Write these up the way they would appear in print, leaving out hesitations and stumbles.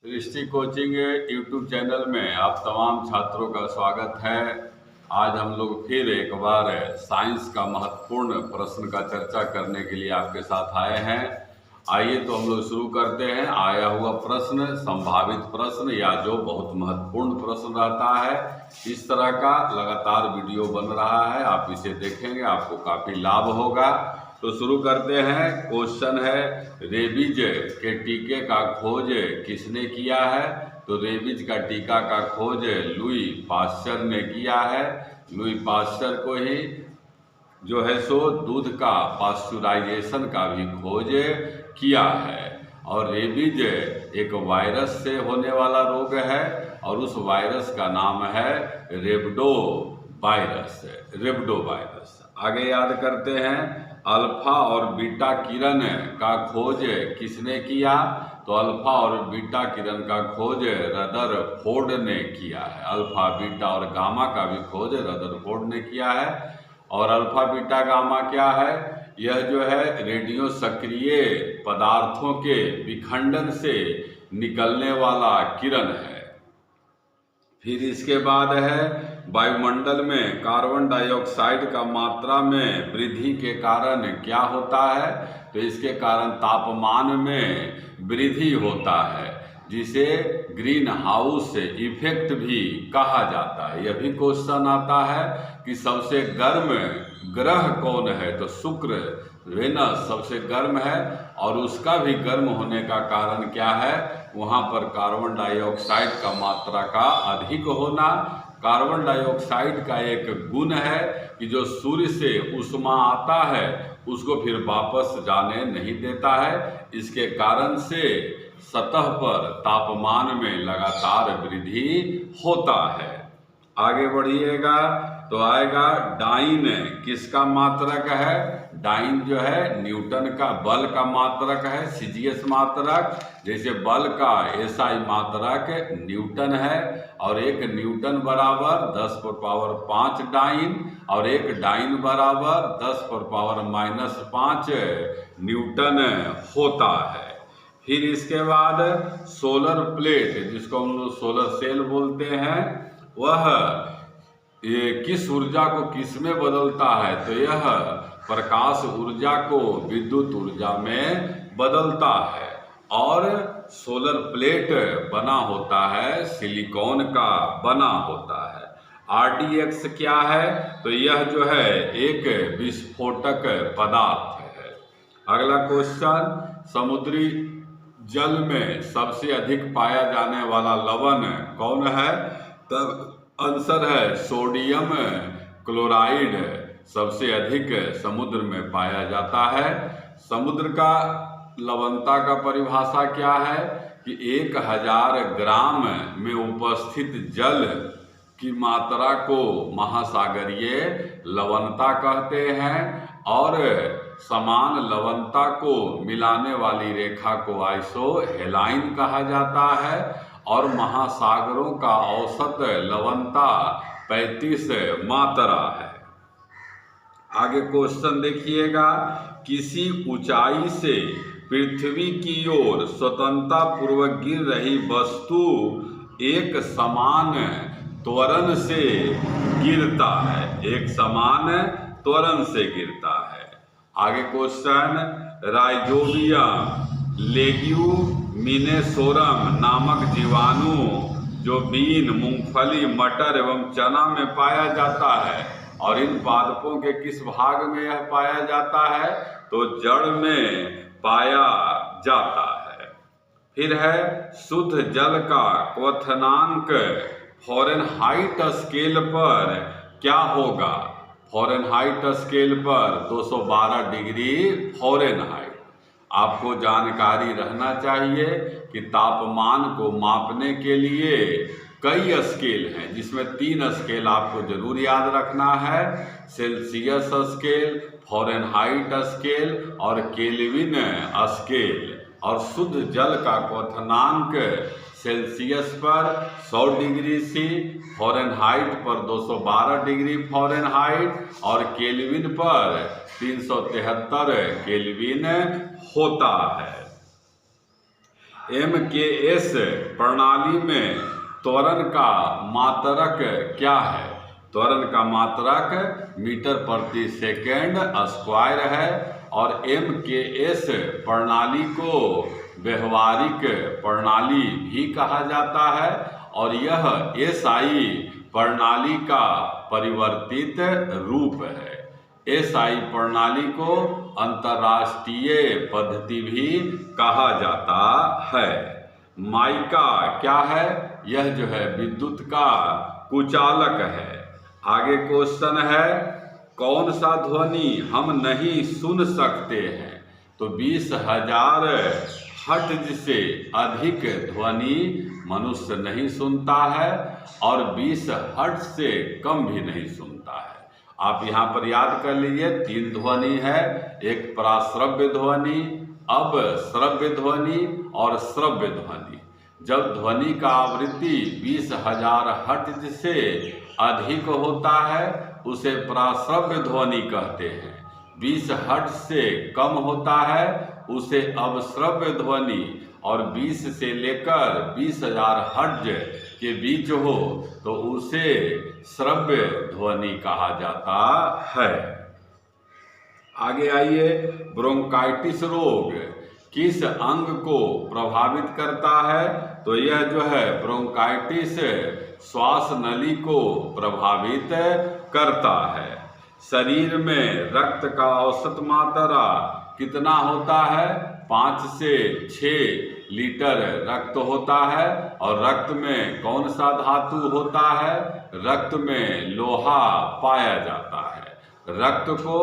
दृष्टि coaching YouTube channel में आप तमाम छात्रों का स्वागत है। आज हम लोग फिर एक बार साइंस का महत्वपूर्ण प्रश्न का चर्चा करने के लिए आपके साथ आए हैं। आइए तो हम लोग शुरू करते हैं। आया हुआ प्रश्न, संभावित प्रश्न या जो बहुत महत्वपूर्ण प्रश्न रहता है, इस तरह का लगातार वीडियो बन रहा है। आप इसे देखेंगे, आपको काफ़ी लाभ होगा। तो शुरू करते हैं। क्वेश्चन है, रेबीज के टीके का खोज किसने किया है? तो रेबीज का टीका का खोज लुई पाश्चर ने किया है। लुई पाश्चर को ही जो है सो दूध का पाश्चुराइजेशन का भी खोज किया है। और रेबीज एक वायरस से होने वाला रोग है और उस वायरस का नाम है रेबडो वायरस। आगे याद करते हैं, अल्फा और बीटा किरण का खोज किसने किया? तो अल्फा और बीटा किरण का खोज रदरफोर्ड ने किया है। अल्फा, बीटा और गामा का भी खोज रदरफोर्ड ने किया है। और अल्फा, बीटा, गामा क्या है? यह जो है रेडियो सक्रिय पदार्थों के विखंडन से निकलने वाला किरण है। फिर इसके बाद है, वायुमंडल में कार्बन डाइऑक्साइड का मात्रा में वृद्धि के कारण क्या होता है? तो इसके कारण तापमान में वृद्धि होता है, जिसे ग्रीन हाउस इफेक्ट भी कहा जाता है। यह भी क्वेश्चन आता है कि सबसे गर्म ग्रह कौन है? तो शुक्र, वेनस सबसे गर्म है और उसका भी गर्म होने का कारण क्या है? वहाँ पर कार्बन डाइऑक्साइड का मात्रा का अधिक होना। कार्बन डाइऑक्साइड का एक गुण है कि जो सूर्य से ऊष्मा आता है उसको फिर वापस जाने नहीं देता है। इसके कारण से सतह पर तापमान में लगातार वृद्धि होता है। आगे बढ़िएगा तो आएगा, डाइन किसका मात्रक है? डाइन जो है न्यूटन का बल का मात्रक है, सीजीएस मात्रक। जैसे बल का एसआई मात्रक न्यूटन है और एक न्यूटन बराबर 10⁻5 डाइन और एक डाइन बराबर 10⁻⁻5 न्यूटन होता है। फिर इसके बाद सोलर प्लेट, जिसको हम लोग सोलर सेल बोलते हैं, वह ये किस ऊर्जा को किस में बदलता है? तो यह प्रकाश ऊर्जा को विद्युत ऊर्जा में बदलता है। और सोलर प्लेट बना होता है सिलिकॉन का बना होता है। RDX क्या है? तो यह जो है एक विस्फोटक पदार्थ है। अगला क्वेश्चन, समुद्री जल में सबसे अधिक पाया जाने वाला लवण कौन है? तब आंसर है सोडियम क्लोराइड सबसे अधिक समुद्र में पाया जाता है। समुद्र का लवणता का परिभाषा क्या है? कि 1000 ग्राम में उपस्थित जल की मात्रा को महासागरीय लवणता कहते हैं और समान लवणता को मिलाने वाली रेखा को आइसोहेलाइन कहा जाता है। और महासागरों का औसत लवणता 35 मात्रा है। आगे क्वेश्चन देखिएगा, किसी ऊंचाई से पृथ्वी की ओर स्वतंत्रता पूर्वक गिर रही वस्तु एक समान त्वरण से गिरता है। एक समान त्वरण से गिरता है। आगे क्वेश्चन, राइजोबियम लेग्यूमिनेसोरम नामक जीवाणु जो बीन, मूंगफली, मटर एवं चना में पाया जाता है और इन पादपों के किस भाग में यह पाया जाता है? तो जड़ में पाया जाता है। फिर है, शुद्ध जल का क्वथनांक फ़ारेनहाइट स्केल पर क्या होगा? फ़ारेनहाइट स्केल पर 212 डिग्री फ़ारेनहाइट। आपको जानकारी रहना चाहिए कि तापमान को मापने के लिए कई स्केल हैं, जिसमें 3 स्केल आपको जरूर याद रखना है, सेल्सियस स्केल, फ़ारेनहाइट स्केल और केल्विन स्केल। और शुद्ध जल का क्वथनांक सेल्सियस पर 100 डिग्री सी, फ़ारेनहाइट पर 212 डिग्री फ़ारेनहाइट और केल्विन पर 373 केल्विन होता है। MKS प्रणाली में त्वरण का मात्रक क्या है? त्वरण का मात्रक मीटर प्रति सेकेंड स्क्वायर है। और MKS प्रणाली को व्यवहारिक प्रणाली भी कहा जाता है और यह SI प्रणाली का परिवर्तित रूप है। SI प्रणाली को अंतर्राष्ट्रीय पद्धति भी कहा जाता है। माइका क्या है? यह जो है विद्युत का कुचालक है। आगे क्वेश्चन है, कौन सा ध्वनि हम नहीं सुन सकते हैं? तो 20,000 हर्ट्ज से अधिक ध्वनि मनुष्य नहीं सुनता है और 20 हर्ट्ज से कम भी नहीं सुनता है। आप यहाँ पर याद कर लीजिए, 3 ध्वनि है, एक पराश्रव्य ध्वनि, अपश्रव्य ध्वनि और श्रव्य ध्वनि। जब ध्वनि का आवृत्ति 20,000 हर्ट्ज से अधिक होता है उसे पराश्रव्य ध्वनि कहते हैं। 20 हर्ट्ज से कम होता है उसे अपश्रव्य ध्वनि, और 20 से लेकर 20,000 हर्ट्ज के बीच हो तो उसे श्रव्य ध्वनि कहा जाता है। आगे आइए, ब्रोंकाइटिस रोग किस अंग को प्रभावित करता है? तो यह जो है ब्रोंकाइटिस श्वास नली को प्रभावित करता है। शरीर में रक्त का औसत मात्रा कितना होता है? 5 से 6 लीटर रक्त होता है। और रक्त में कौन सा धातु होता है? रक्त में लोहा पाया जाता है। रक्त को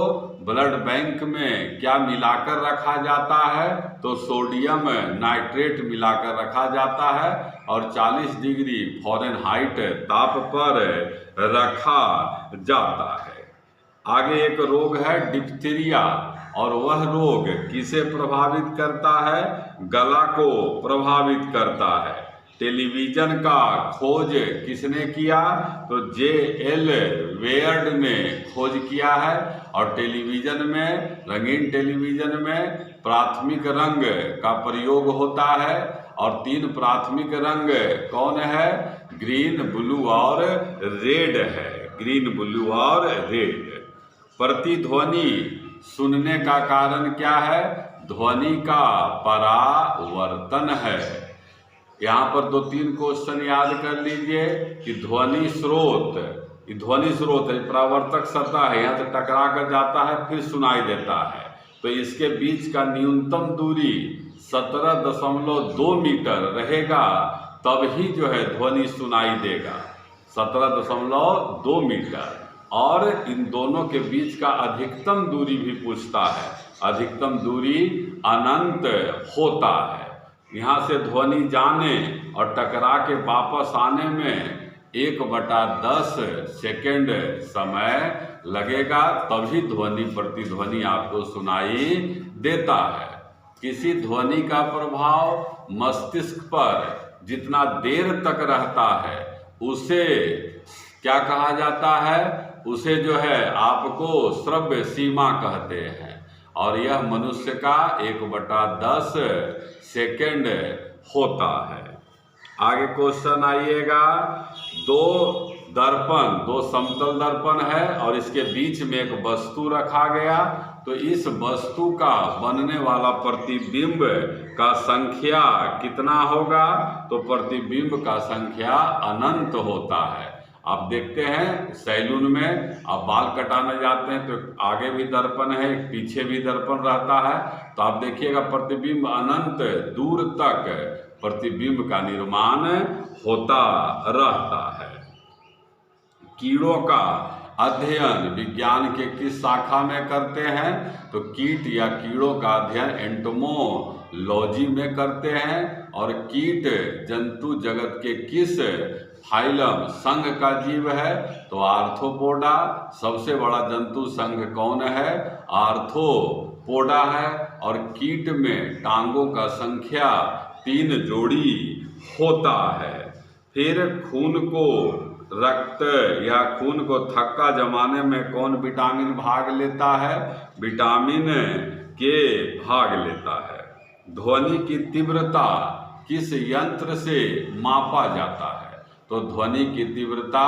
ब्लड बैंक में क्या मिलाकर रखा जाता है? तो सोडियम नाइट्रेट मिलाकर रखा जाता है और 40 डिग्री फ़ारेनहाइट ताप पर रखा जाता है। आगे एक रोग है डिप्थीरिया, और वह रोग किसे प्रभावित करता है? गला को प्रभावित करता है। टेलीविज़न का खोज किसने किया? तो J.L. वेयर्ड ने खोज किया है। और टेलीविज़न में, रंगीन टेलीविज़न में प्राथमिक रंग का प्रयोग होता है और 3 प्राथमिक रंग कौन है? ग्रीन, ब्लू और रेड है। ग्रीन, ब्लू और रेड। प्रतिध्वनि सुनने का कारण क्या है? ध्वनि का परावर्तन है। यहाँ पर 2-3 क्वेश्चन याद कर लीजिए कि ध्वनि स्रोत है, परावर्तक सतह है, यहाँ से टकरा कर जाता है फिर सुनाई देता है, तो इसके बीच का न्यूनतम दूरी 17.2 मीटर रहेगा, तब ही जो है ध्वनि सुनाई देगा। 17.2 मीटर। और इन दोनों के बीच का अधिकतम दूरी भी पूछता है। अधिकतम दूरी अनंत होता है। यहाँ से ध्वनि जाने और टकरा के वापस आने में 1/10 सेकेंड समय लगेगा, तभी ध्वनि प्रतिध्वनि आपको सुनाई देता है। किसी ध्वनि का प्रभाव मस्तिष्क पर जितना देर तक रहता है उसे क्या कहा जाता है? उसे जो है आपको श्रव्य सीमा कहते हैं। और यह मनुष्य का 1/10 सेकेंड होता है। आगे क्वेश्चन आइएगा, 2 समतल दर्पण है और इसके बीच में एक वस्तु रखा गया, तो इस वस्तु का बनने वाला प्रतिबिंब का संख्या कितना होगा? तो प्रतिबिंब का संख्या अनंत होता है। आप देखते हैं सैलून में आप बाल कटाने जाते हैं तो आगे भी दर्पण है, पीछे भी दर्पण रहता है, तो आप देखिएगा प्रतिबिंब अनंत दूर तक प्रतिबिंब का निर्माण होता रहता है। कीड़ों का अध्ययन विज्ञान के किस शाखा में करते हैं? तो कीट या कीड़ों का अध्ययन एंटोमोलॉजी में करते हैं। और कीट जंतु जगत के किस फाइलम संघ का जीव है? तो आर्थ्रोपोडा। सबसे बड़ा जंतु संघ कौन है? आर्थ्रोपोडा है। और कीट में टांगों का संख्या 3 जोड़ी होता है। फिर खून को थक्का जमाने में कौन विटामिन भाग लेता है? विटामिन के भाग लेता है। ध्वनि की तीव्रता किस यंत्र से मापा जाता है? तो ध्वनि की तीव्रता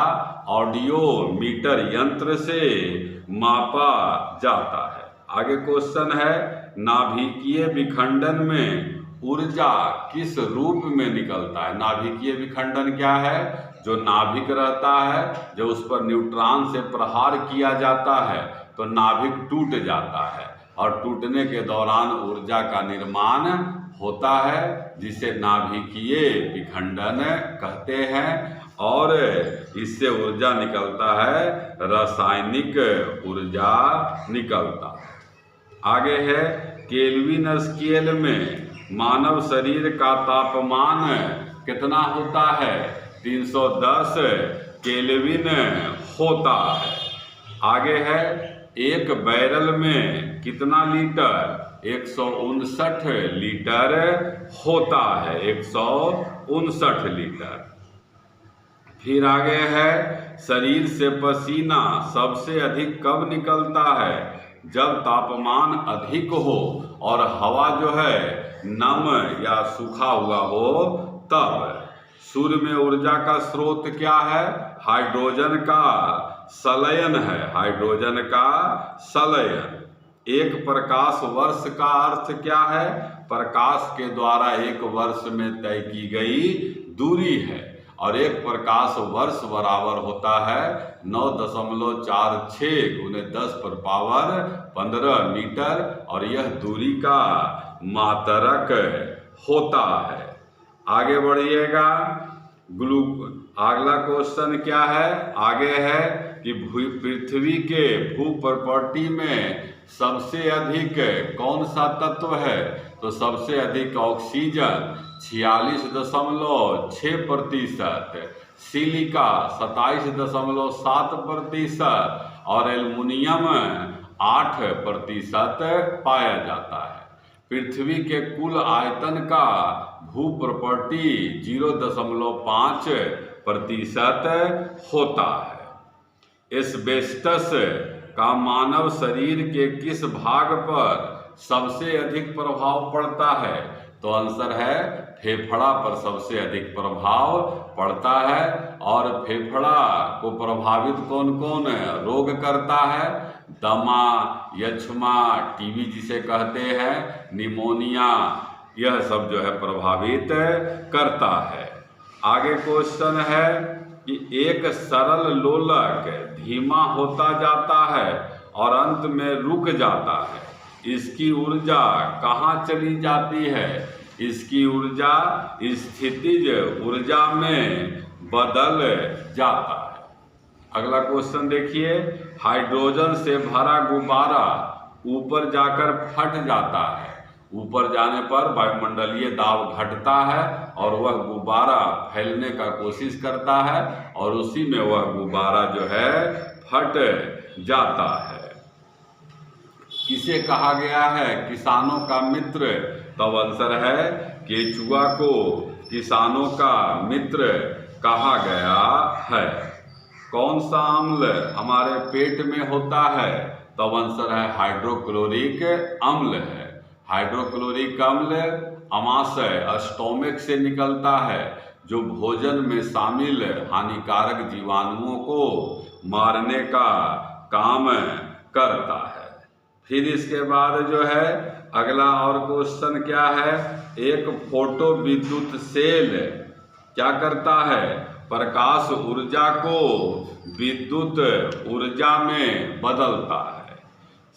ऑडियोमीटर यंत्र से मापा जाता है। आगे क्वेश्चन है, नाभिकीय विखंडन में ऊर्जा किस रूप में निकलता है? नाभिकीय विखंडन क्या है? जो नाभिक रहता है, जब उस पर न्यूट्रॉन से प्रहार किया जाता है तो नाभिक टूट जाता है और टूटने के दौरान ऊर्जा का निर्माण होता है, जिसे नाभिकीय विखंडन कहते हैं। और इससे ऊर्जा निकलता है, रासायनिक ऊर्जा निकलता है। आगे है, केल्विन स्केल में मानव शरीर का तापमान कितना होता है? 310 केल्विन होता है। आगे है, एक बैरल में कितना लीटर? 159 लीटर होता है, 159 लीटर। फिर आगे है, शरीर से पसीना सबसे अधिक कब निकलता है? जब तापमान अधिक हो और हवा जो है नम या सूखा हुआ हो तब। सूर्य में ऊर्जा का स्रोत क्या है? हाइड्रोजन का संलयन है, हाइड्रोजन का संलयन। एक प्रकाश वर्ष का अर्थ क्या है? प्रकाश के द्वारा एक वर्ष में तय की गई दूरी है, और एक प्रकाश वर्ष बराबर होता है 9.46 × 10⁻15 मीटर, और यह दूरी का मात्रक होता है। आगे बढ़िएगा। अगला क्वेश्चन क्या है? आगे है कि पृथ्वी के भू प्रॉपर्टी में सबसे अधिक कौन सा तत्व है? तो सबसे अधिक ऑक्सीजन 46.6%, सिलिका 27.7% और एल्युमिनियम 8% पाया जाता है। पृथ्वी के कुल आयतन का भू प्रॉपर्टी 0.5% होता है। एस्बेस्टस का मानव शरीर के किस भाग पर सबसे अधिक प्रभाव पड़ता है? तो आंसर है फेफड़ा पर सबसे अधिक प्रभाव पड़ता है। और फेफड़ा को प्रभावित कौन कौन रोग करता है? दमा, यक्ष्मा, टीबी जिसे कहते हैं, निमोनिया, यह सब जो है प्रभावित करता है। आगे क्वेश्चन है कि एक सरल लोलक धीमा होता जाता है और अंत में रुक जाता है, इसकी ऊर्जा कहाँ चली जाती है? इसकी ऊर्जा स्थितिज ऊर्जा में बदल जाता है। अगला क्वेश्चन देखिए, हाइड्रोजन से भरा गुब्बारा ऊपर जाकर फट जाता है, ऊपर जाने पर वायुमंडलीय दाब घटता है और वह गुब्बारा फैलने का कोशिश करता है और उसी में वह गुब्बारा जो है फट जाता है। किसे कहा गया है किसानों का मित्र? तब आंसर है केचुआ को किसानों का मित्र कहा गया है। कौन सा अम्ल हमारे पेट में होता है? तब आंसर है हाइड्रोक्लोरिक अम्ल है। हाइड्रोक्लोरिक अम्ल अमाशय स्टोमक से निकलता है, जो भोजन में शामिल हानिकारक जीवाणुओं को मारने का काम करता है। फिर इसके बाद जो है अगला और क्वेश्चन क्या है? एक फोटो विद्युत सेल क्या करता है? प्रकाश ऊर्जा को विद्युत ऊर्जा में बदलता है।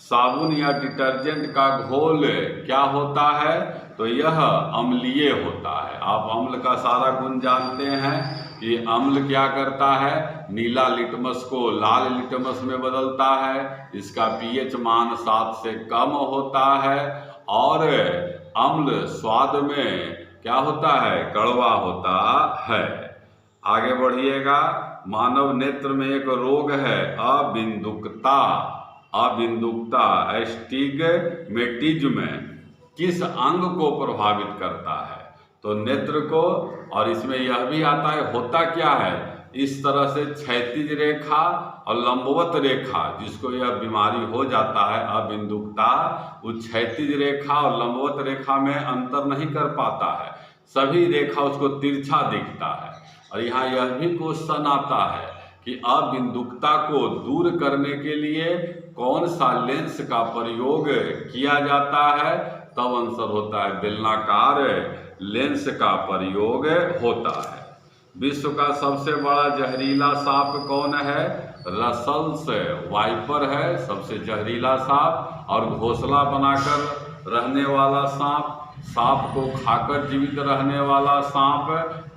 साबुन या डिटर्जेंट का घोल क्या होता है? तो यह अम्लीय होता है। आप अम्ल का सारा गुण जानते हैं कि अम्ल क्या करता है? नीला लिटमस को लाल लिटमस में बदलता है, इसका पीएच मान 7 से कम होता है और अम्ल स्वाद में क्या होता है? कड़वा होता है। आगे बढ़िएगा। मानव नेत्र में एक रोग है अबिंदुकता। अबिंदुकता एस्टिग्मेटिज्म किस अंग को प्रभावित करता है? तो नेत्र को। और इसमें यह भी आता है होता क्या है? इस तरह से क्षैतिज रेखा और लंबवत रेखा, जिसको यह बीमारी हो जाता है अबिंदुकता, उस क्षैतिज रेखा और लंबवत रेखा में अंतर नहीं कर पाता है, सभी रेखा उसको तिरछा दिखता है। और यहाँ यह भी क्वेश्चन आता है कि अबिंदुकता को दूर करने के लिए कौन सा लेंस का प्रयोग किया जाता है, तब आंसर होता है बेलनाकार लेंस का प्रयोग होता है। विश्व का सबसे बड़ा जहरीला सांप कौन है? रसल्स वाइपर है सबसे जहरीला सांप, और घोंसला बनाकर रहने वाला सांप, सांप को खाकर जीवित रहने वाला सांप,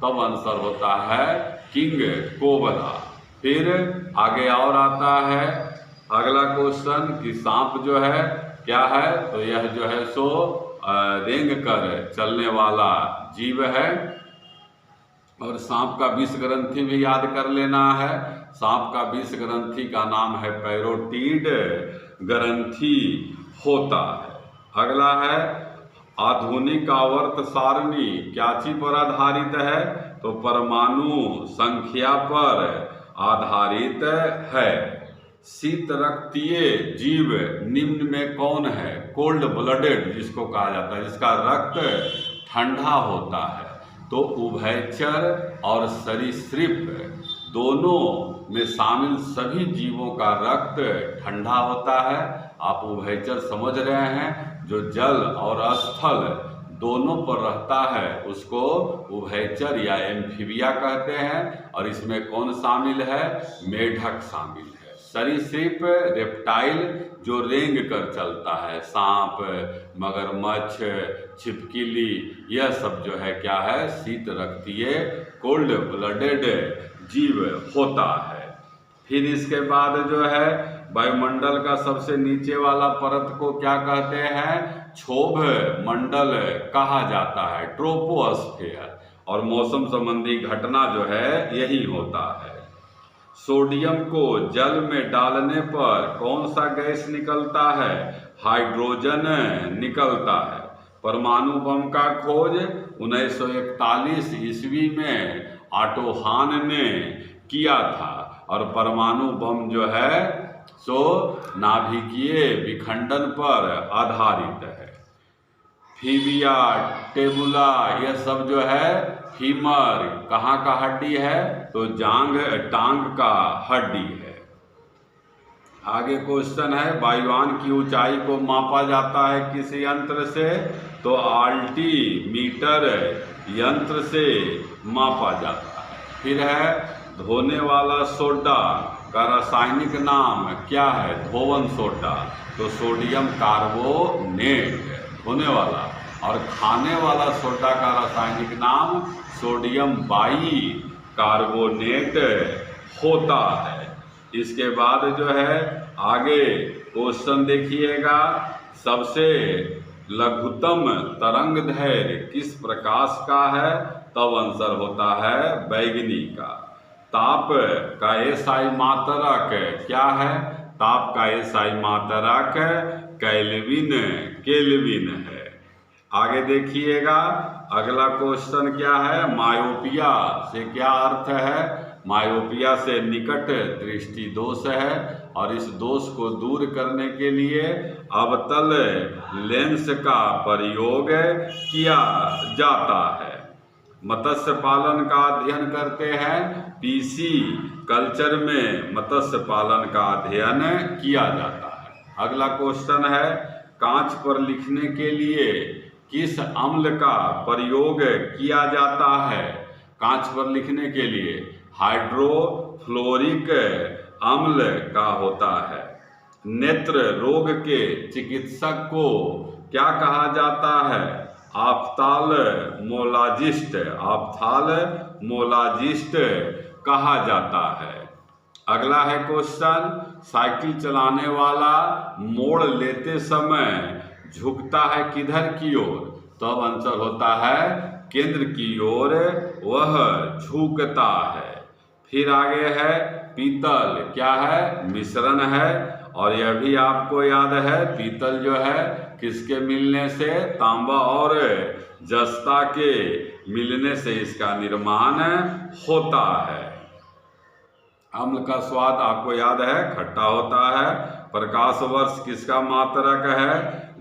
तब आंसर होता है किंग कोबरा। फिर आगे और आता है अगला क्वेश्चन कि सांप जो है क्या है, तो यह जो है सो रेंग कर चलने वाला जीव है। और सांप का विष ग्रंथि भी याद कर लेना है। सांप का विष ग्रंथि का नाम है पैरोटीड ग्रंथि होता है। अगला है आधुनिक आवर्त सारणी क्या चीज पर आधारित है, तो परमाणु संख्या पर आधारित है। शीत रक्तीय जीव निम्न में कौन है? कोल्ड ब्लडेड जिसको कहा जाता है, जिसका रक्त ठंडा होता है, तो उभयचर और सरीसृप दोनों में शामिल सभी जीवों का रक्त ठंडा होता है। आप उभयचर समझ रहे हैं, जो जल और स्थल दोनों पर रहता है उसको उभयचर या एम्फीबिया कहते हैं। और इसमें कौन शामिल है? मेढक शामिल है। सरीसृप रेप्टाइल जो रेंग कर चलता है, सांप, मगरमच्छ, छिपकली, यह सब जो है क्या है? शीत रक्तीय कोल्ड ब्लडेड जीव होता है। फिर इसके बाद जो है वायुमंडल का सबसे नीचे वाला परत को क्या कहते हैं? क्षोभ मंडल कहा जाता है, ट्रोपोस्फेयर। और मौसम संबंधी घटना जो है यही होता है। सोडियम को जल में डालने पर कौन सा गैस निकलता है? हाइड्रोजन निकलता है। परमाणु बम का खोज 1941 ईस्वी में ऑटो हान ने किया था। और परमाणु बम जो है सो नाभिकीय विखंडन पर आधारित है। फीबिया, टेबुला, यह सब जो है फीमर कहाँ का हड्डी है? तो टांग का हड्डी है। आगे क्वेश्चन है वायुयान की ऊंचाई को मापा जाता है किस यंत्र से? तो अल्टीमीटर यंत्र से मापा जाता है। फिर है धोने वाला सोडा का रासायनिक नाम क्या है? धोवन सोडा, तो सोडियम कार्बोनेट धोने वाला। और खाने वाला सोडा का रासायनिक नाम सोडियम बाई कार्बोनेट होता है। इसके बाद जो है आगे क्वेश्चन देखिएगा, सबसे लघुत्तम तरंग दैर्घ्य किस प्रकाश का है? तब आंसर होता है बैगनी का। ताप का एसआई मात्रक क्या है? ताप का एसआई मात्रक केल्विन है। आगे देखिएगा अगला क्वेश्चन क्या है? मायोपिया से क्या अर्थ है? मायोपिया से निकट दृष्टि दोष है। और इस दोष को दूर करने के लिए अवतल लेंस का प्रयोग किया जाता है। मत्स्य पालन का अध्ययन करते हैं, पीसी कल्चर में मत्स्य पालन का अध्ययन किया जाता है। अगला क्वेश्चन है कांच पर लिखने के लिए किस अम्ल का प्रयोग किया जाता है? कांच पर लिखने के लिए हाइड्रोफ्लोरिक अम्ल का होता है। नेत्र रोग के चिकित्सक को क्या कहा जाता है? ऑप्थाल्मोलॉजिस्ट कहा जाता है। अगला है क्वेश्चन साइकिल चलाने वाला मोड़ लेते समय झुकता है किधर की ओर? तब आंसर होता है केंद्र की ओर वह झुकता है। फिर आगे है पीतल क्या है? मिश्रण है। और यह भी आपको याद है पीतल जो है किसके मिलने से? तांबा और जस्ता के मिलने से इसका निर्माण होता है। अम्ल का स्वाद आपको याद है खट्टा होता है। प्रकाश वर्ष किसका मात्रक है?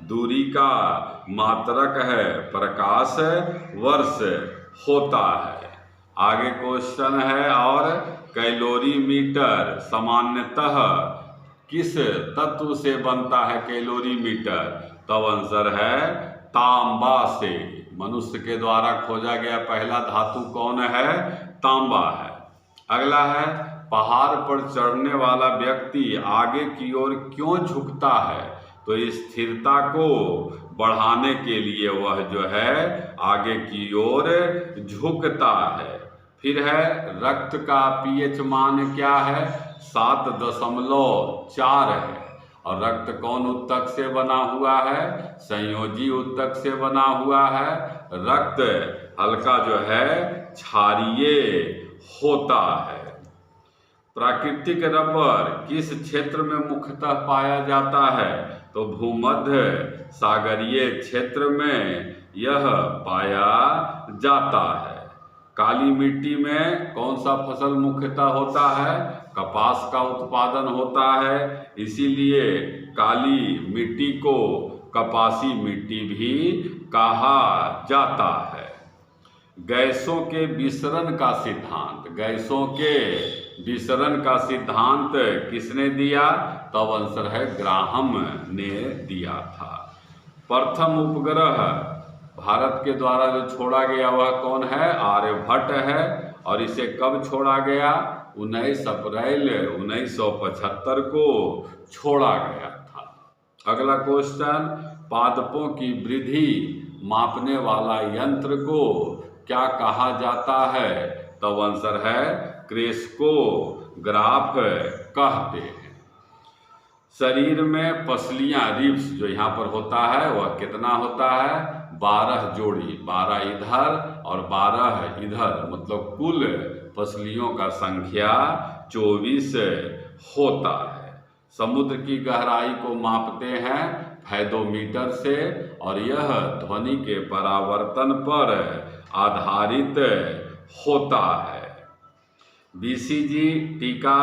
दूरी का मात्रक है, प्रकाश वर्ष होता है। आगे क्वेश्चन है, और कैलोरीमीटर सामान्यतः किस तत्व से बनता है कैलोरीमीटर? तब आंसर है तांबा से। मनुष्य के द्वारा खोजा गया पहला धातु कौन है? तांबा है। अगला है, पहाड़ पर चढ़ने वाला व्यक्ति आगे की ओर क्यों झुकता है? तो स्थिरता को बढ़ाने के लिए वह जो है आगे की ओर झुकता है। फिर है, रक्त का पीएच मान क्या है? 7.4 है। और रक्त कौन ऊतक से बना हुआ है? संयोजी ऊतक से बना हुआ है। रक्त हल्का जो है क्षारीय होता है। प्राकृतिक रबर किस क्षेत्र में मुख्यतः पाया जाता है? तो भूमध्य सागरीय क्षेत्र में यह पाया जाता है। काली मिट्टी में कौन सा फसल मुख्यतः होता है? कपास का उत्पादन होता है, इसीलिए काली मिट्टी को कपासी मिट्टी भी कहा जाता है। गैसों के विसरण का सिद्धांत, गैसों के विसरण का सिद्धांत किसने दिया? तब आंसर है ग्राहम ने दिया था। प्रथम उपग्रह भारत के द्वारा जो छोड़ा गया वह कौन है? आर्यभट्ट है। और इसे कब छोड़ा गया? 19 अप्रैल 1975 को छोड़ा गया था। अगला क्वेश्चन, पादपों की वृद्धि मापने वाला यंत्र को क्या कहा जाता है? तब आंसर है क्रेस्कोग्राफ कहते हैं। शरीर में पसलियां, रिब्स जो यहाँ पर होता है वह कितना होता है? 12 जोड़ी, 12 इधर और 12 इधर, मतलब कुल पसलियों का संख्या 24 होता है। समुद्र की गहराई को मापते हैं फैदोमीटर से, और यह ध्वनि के परावर्तन पर आधारित होता है। बीसीजी टीका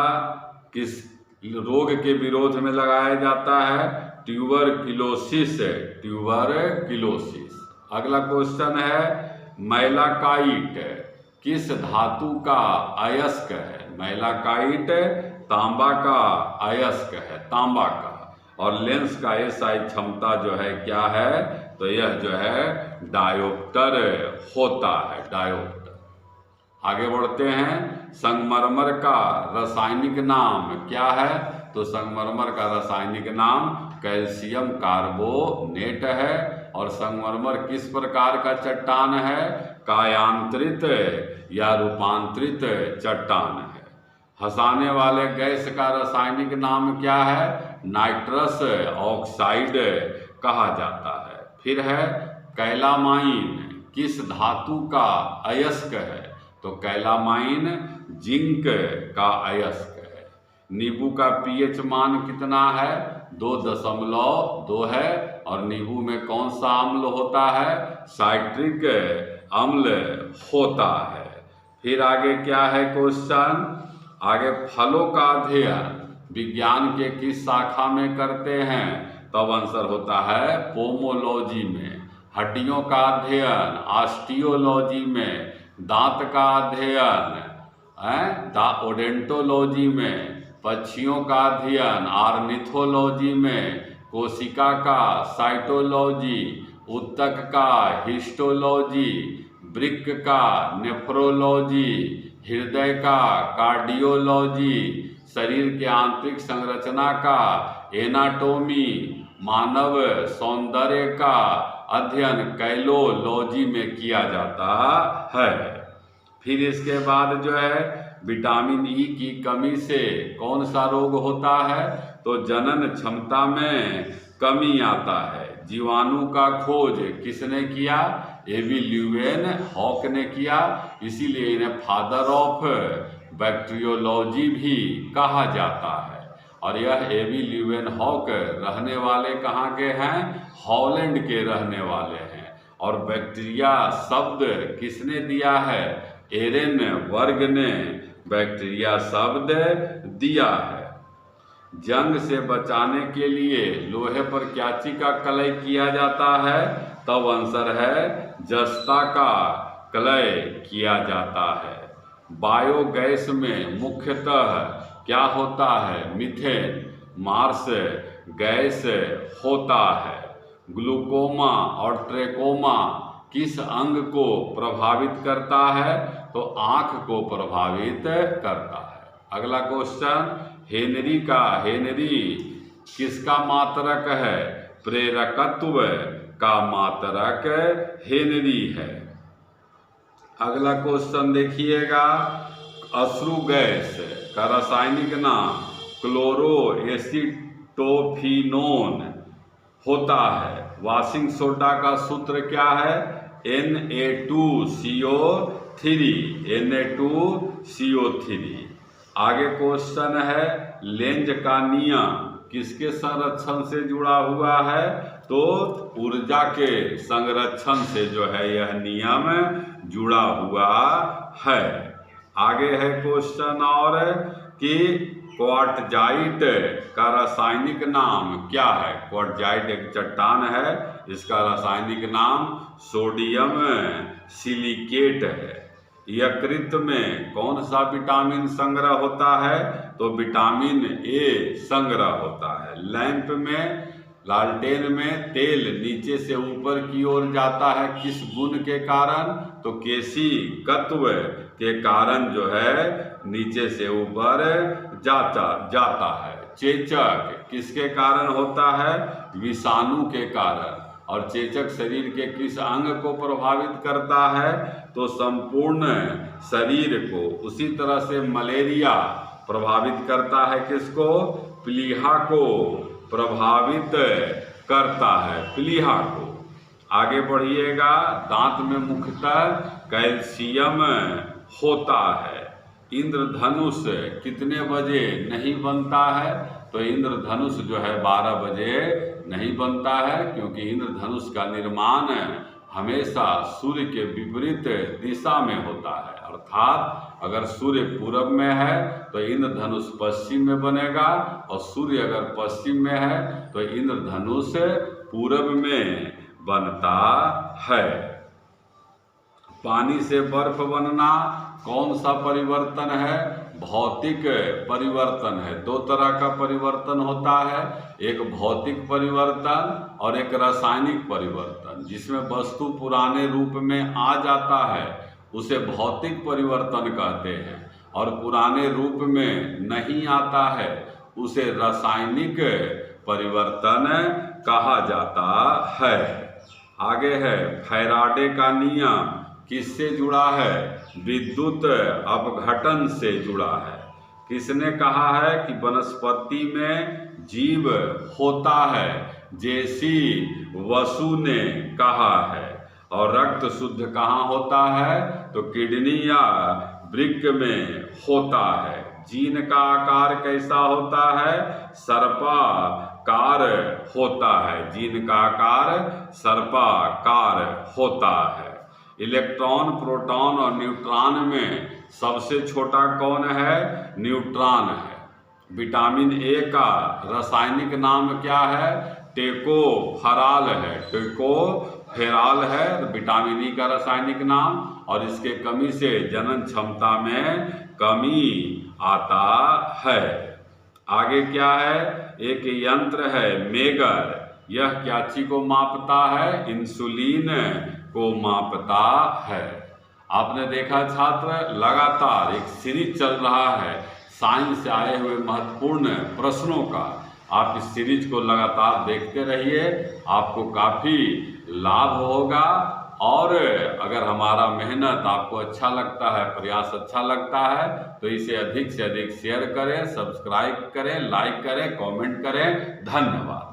किस रोग के विरोध में लगाया जाता है? Tuberculosis, tuberculosis. अगला क्वेश्चन है, मैलाकाइट किस धातु का अयस्क है? मैलाकाइट तांबा का अयस्क है, तांबा का। और लेंस का एसआई क्षमता जो है क्या है? तो यह जो है डायोप्टर होता है, डायोप्टर। आगे बढ़ते हैं, संगमरमर का रासायनिक नाम क्या है? तो संगमरमर का रासायनिक नाम कैल्शियम कार्बोनेट है। और संगमरमर किस प्रकार का चट्टान है? कायांतरित या रूपांतरित चट्टान है। हंसाने वाले गैस का रासायनिक नाम क्या है? नाइट्रस ऑक्साइड कहा जाता है। फिर है, कैलामाइन किस धातु का अयस्क है? तो कैलामाइन जिंक का अयस्क है। नींबू का पीएच मान कितना है? 2.2 है। और नींबू में कौन सा अम्ल होता है? साइट्रिक अम्ल होता है। फिर आगे क्या है क्वेश्चन? आगे, फलों का अध्ययन विज्ञान के किस शाखा में करते हैं? तब आंसर होता है पोमोलॉजी में। हड्डियों का अध्ययन ऑस्टियोलॉजी में। दांत का अध्ययन ओडेंटोलॉजी में। पक्षियों का अध्ययन ऑर्निथोलॉजी में। कोशिका का साइटोलॉजी। ऊतक का हिस्टोलॉजी। वृक्क का नेफ्रोलॉजी। हृदय का कार्डियोलॉजी। शरीर के आंतरिक संरचना का एनाटोमी। मानव सौंदर्य का अध्ययन कैलोलॉजी में किया जाता है। फिर इसके बाद जो है, विटामिन ई की कमी से कौन सा रोग होता है? तो जनन क्षमता में कमी आता है। जीवाणु का खोज किसने किया? एबी ल्यूवेनहॉक ने किया, इसीलिए इन्हें फादर ऑफ बैक्टीरियोलॉजी भी कहा जाता है। और यह एबी ल्यूवेनहॉक रहने वाले कहाँ के हैं? हॉलैंड के रहने वाले हैं। और बैक्टीरिया शब्द किसने दिया है? एरेनबर्ग ने बैक्टीरिया शब्द दिया है। जंग से बचाने के लिए लोहे पर क्या चीज का कलई किया जाता है? तब आंसर है जस्ता का कलय किया जाता है। बायोगैस में मुख्यतः क्या होता है? मीथेन, मार्स गैस होता है। ग्लूकोमा और ट्रेकोमा किस अंग को प्रभावित करता है? तो आँख को प्रभावित करता है। अगला क्वेश्चन, हेनरी किसका मात्रक है? प्रेरकत्व का मात्रक हेनरी है। अगला क्वेश्चन देखिएगा, अश्रु गैस का रासायनिक नाम क्लोरो एसीटोफिनोन होता है। वॉशिंग सोडा का सूत्र क्या है? Na2CO3। आगे क्वेश्चन है, लेंज का नियम किसके संरक्षण से जुड़ा हुआ है? तो ऊर्जा के संरक्षण से जो है यह नियम जुड़ा हुआ है। आगे है क्वेश्चन और कि क्वार्टजाइट का रासायनिक नाम क्या है? क्वार्टजाइट एक चट्टान है, इसका रासायनिक नाम सोडियम सिलिकेट है। यकृत में कौन सा विटामिन संग्रह होता है? तो विटामिन ए संग्रह होता है। लैंप में, लालटेन में तेल नीचे से ऊपर की ओर जाता है किस गुण के कारण? तो केशिकत्व के कारण जो है नीचे से ऊपर जाता है। चेचक किसके कारण होता है? विषाणु के कारण। और चेचक शरीर के किस अंग को प्रभावित करता है? तो संपूर्ण शरीर को। उसी तरह से मलेरिया प्रभावित करता है किसको? प्लीहा को प्रभावित करता है, प्लीहा को। आगे बढ़िएगा, दांत में मुख्यतः कैल्शियम होता है। इंद्रधनुष कितने बजे नहीं बनता है? तो इंद्रधनुष जो है 12 बजे नहीं बनता है, क्योंकि इंद्रधनुष का निर्माण हमेशा सूर्य के विपरीत दिशा में होता है। अर्थात अगर सूर्य पूरब में है तो इंद्रधनुष पश्चिम में बनेगा, और सूर्य अगर पश्चिम में है तो इंद्रधनुष पूरब में बनता है। पानी से बर्फ बनना कौन सा परिवर्तन है? भौतिक परिवर्तन है। दो तरह का परिवर्तन होता है, एक भौतिक परिवर्तन और एक रासायनिक परिवर्तन। जिसमें वस्तु पुराने रूप में आ जाता है उसे भौतिक परिवर्तन कहते हैं, और पुराने रूप में नहीं आता है उसे रासायनिक परिवर्तन कहा जाता है। आगे है, फैराडे का नियम किससे जुड़ा है? विद्युत अपघटन से जुड़ा है। किसने कहा है कि वनस्पति में जीव होता है? जेसी वसु ने कहा है। और रक्त शुद्ध कहाँ होता है? तो किडनी या वृक्क में होता है। जीन का आकार कैसा होता है? सर्पाकार होता है। जीन का आकार सर्पाकार होता है। इलेक्ट्रॉन, प्रोटॉन और न्यूट्रॉन में सबसे छोटा कौन है? न्यूट्रॉन है। विटामिन ए का रासायनिक नाम क्या है? टेकोफेराल है। टेकोफेराल है विटामिन ई का रासायनिक नाम, और इसके कमी से जनन क्षमता में कमी आता है। आगे क्या है? एक यंत्र है मेगर, यह क्या चीज को मापता है? इंसुलिन को मापता है। आपने देखा छात्र, लगातार एक सीरीज चल रहा है साइंस से आए हुए महत्वपूर्ण प्रश्नों का। आप इस सीरीज को लगातार देखते रहिए, आपको काफ़ी लाभ होगा। और अगर हमारा मेहनत आपको अच्छा लगता है, प्रयास अच्छा लगता है, तो इसे अधिक से अधिक शेयर करें, सब्सक्राइब करें, लाइक करें, कमेंट करें। धन्यवाद।